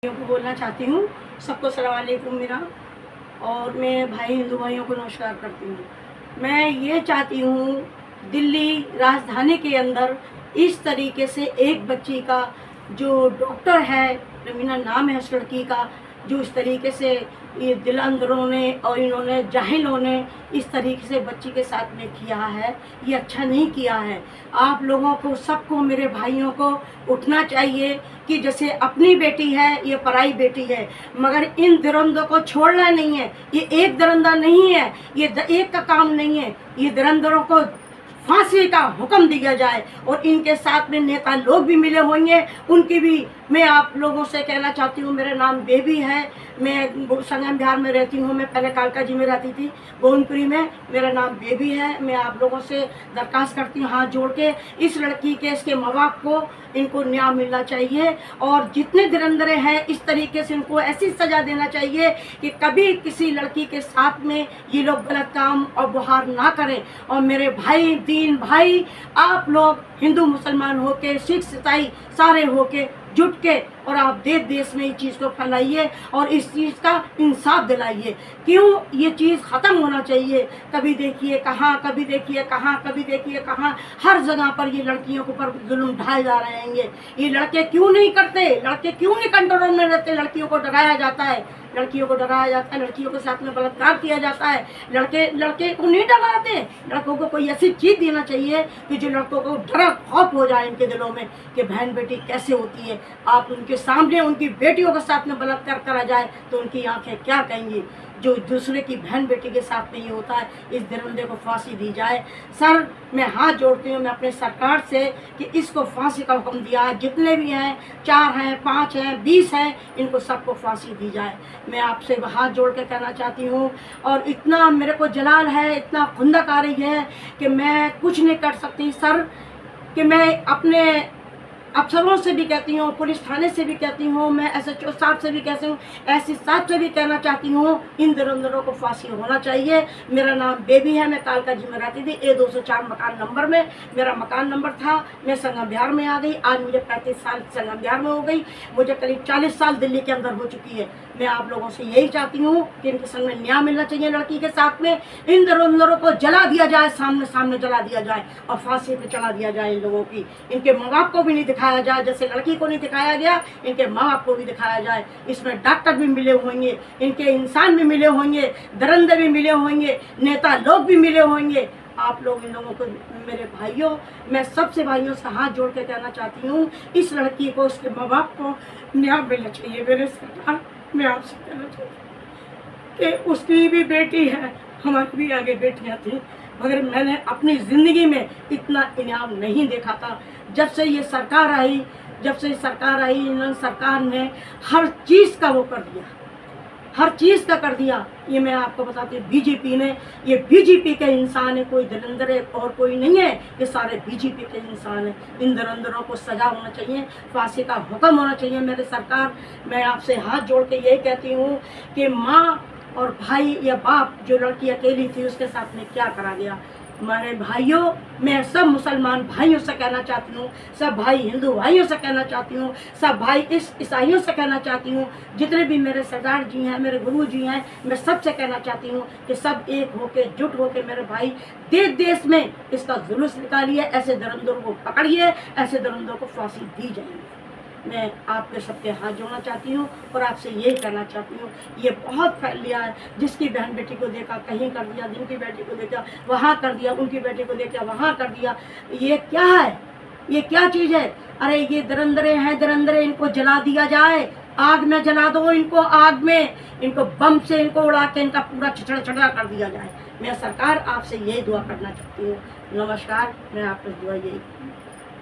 को बोलना चाहती हूँ। सबको सलाम वालेकुम मेरा, और मैं भाई हिंदू भाइयों को नमस्कार करती हूँ। मैं ये चाहती हूँ दिल्ली राजधानी के अंदर इस तरीके से एक बच्ची का, जो डॉक्टर है, रमीना नाम है उस लड़की का, जो इस तरीके से ये दिल अंदरों ने और इन्होंने जाहिलों ने इस तरीके से बच्ची के साथ में किया है, ये अच्छा नहीं किया है। आप लोगों को, सबको, मेरे भाइयों को उठना चाहिए कि जैसे अपनी बेटी है, ये पराई बेटी है, मगर इन दरिंदों को छोड़ना नहीं है। ये एक दरिंदा नहीं है, ये एक का काम नहीं है। ये दरिंदों को फांसी का हुक्म दिया जाए, और इनके साथ में नेता लोग भी मिले होंगे, उनकी भी मैं आप लोगों से कहना चाहती हूँ। मेरा नाम बेबी है, मैं संगम बिहार में रहती हूँ। मैं पहले कालका जी में रहती थी, गोविंदपुरी में। मेरा नाम बेबी है। मैं आप लोगों से दरखास्त करती हूँ हाथ जोड़ के, इस लड़की के, इसके माँ बाप को, इनको न्याय मिलना चाहिए। और जितने धुरंधरे हैं इस तरीके से इनको ऐसी सज़ा देना चाहिए कि कभी किसी लड़की के साथ में ये लोग गलत काम और बुहार ना करें। और मेरे भाई, दीन भाई, आप लोग हिंदू मुसलमान होके, सिख ईसाई सारे होके जुट के, और आप देश देश में इस चीज़ को फैलाइए और इस चीज़ का इंसाफ दिलाइए। क्यों ये चीज़ ख़त्म होना चाहिए। कभी देखिए कहाँ, कभी देखिए कहाँ, कभी देखिए कहाँ, हर जगह पर ये लड़कियों के ऊपर जुल्म ढाए जा रहे हैं। ये लड़के क्यों नहीं करते, लड़के क्यों नहीं कंट्रोल में रहते। लड़कियों को डराया जाता है, लड़कियों को डराया जाता है, लड़कियों के साथ में बलात्कार किया जाता है। लड़के को नहीं डराते। लड़कों को कोई ऐसी चीज़ देना चाहिए कि जो लड़कों को डर खौफ हो जाए इनके दिलों में कि बहन बेटी कैसे होती है। आप उनके सामने उनकी बेटियों के साथ में बलात्कार करा जाए तो उनकी आंखें क्या कहेंगी। जो दूसरे की बहन बेटी के साथ में ये होता है, इस दरिंदे को फांसी दी जाए। सर, मैं हाथ जोड़ती हूँ मैं अपने सरकार से कि इसको फांसी का हुक्म दिया है। जितने भी हैं, 4 हैं, 5 हैं, 20 हैं, इनको सबको फांसी दी जाए। मैं आपसे हाथ जोड़ के कहना चाहती हूँ। और इतना मेरे को जलाल है, इतना खुंदक आ रही है कि मैं कुछ नहीं कर सकती सर। कि मैं अपने अफसरों से भी कहती हूँ, पुलिस थाने से भी कहती हूँ, मैं SHO साहब से भी कहती हूँ, SC साहब से भी कहना चाहती हूँ, इन दरिंदरों को फांसी होना चाहिए। मेरा नाम बेबी है, मैं कालका जी में रहती थी, A204 मकान नंबर में मेरा मकान नंबर था। मैं संगम बिहार में आ गई। आज मुझे 35 साल संगम बिहार में हो गई। मुझे करीब 40 साल दिल्ली के अंदर हो चुकी है। मैं आप लोगों से यही चाहती हूँ कि इनके संग में न्याय मिलना चाहिए। लड़की के साथ में इन दरिंदरों को जला दिया जाए, सामने सामने जला दिया जाए और फांसी पे चढ़ा दिया जाए। इन लोगों की, इनके माँ बाप को भी नहीं दिखाया जाए, जैसे लड़की को नहीं दिखाया गया, इनके माँ बाप को भी दिखाया जाए। इसमें डॉक्टर भी मिले होंगे, इनके इंसान भी मिले होंगे, दरिंदे भी मिले होंगे, नेता लोग भी मिले होंगे। आप लोग इन लोगों को, मेरे भाइयों, मैं सबसे भाइयों से हाथ जोड़ के कहना चाहती हूँ, इस लड़की को, उसके माँ बाप को न्याय मिलना चाहिए। मेरे सरकार, मैं आपसे कहना चाहती हूँ कि उसकी भी बेटी है, हमारी भी आगे बेटियाँ थी, मगर मैंने अपनी ज़िंदगी में इतना इनाम नहीं देखा था। जब से ये सरकार आई, इन्होंने सरकार ने हर चीज़ का वो कर दिया, हर चीज़ का कर दिया। ये मैं आपको बताती हूँ, बीजेपी ने, ये बीजेपी के इंसान है, कोई दरिंदर है और कोई नहीं है, ये सारे बीजेपी के इंसान हैं। इन दरिंदरों को सज़ा होना चाहिए, फांसी का हुक्म होना चाहिए। मेरे सरकार, मैं आपसे हाथ जोड़ के यही कहती हूँ कि माँ और भाई या बाप, जो लड़की अकेली थी उसके साथ में क्या करा गया। मेरे भाइयों, मैं सब मुसलमान भाइयों से कहना चाहती हूँ, सब भाई हिंदू भाइयों से कहना चाहती हूँ, सब भाई ईसाइयों से कहना चाहती हूँ, जितने भी मेरे सरदार जी हैं, मेरे गुरु जी हैं, मैं सबसे कहना चाहती हूँ कि सब एक होके, जुट होके, मेरे भाई, देश देश में इसका जुलूस निकालिए, ऐसे दरिंदों को पकड़िए, ऐसे दरिंदों को फांसी दी जाएगी। मैं आपके सबके हाथ जोड़ना चाहती हूँ और आपसे यही कहना चाहती हूँ, ये बहुत फैल लिया है। जिसकी बहन बेटी को देखा कहीं कर दिया, जिनकी बेटी को देखा वहाँ कर दिया, उनकी बेटी को देखा वहाँ कर दिया। ये क्या है, ये क्या चीज़ है। अरे ये दरिंदरे हैं, दरिंदरे, इनको जला दिया जाए, आग में जला दो इनको, आग में, इनको बम से इनको उड़ा के इनका पूरा छड़ा छड़ा कर दिया जाए। मैं सरकार आपसे यही दुआ करना चाहती हूँ। नमस्कार, मैं आपको दुआ यही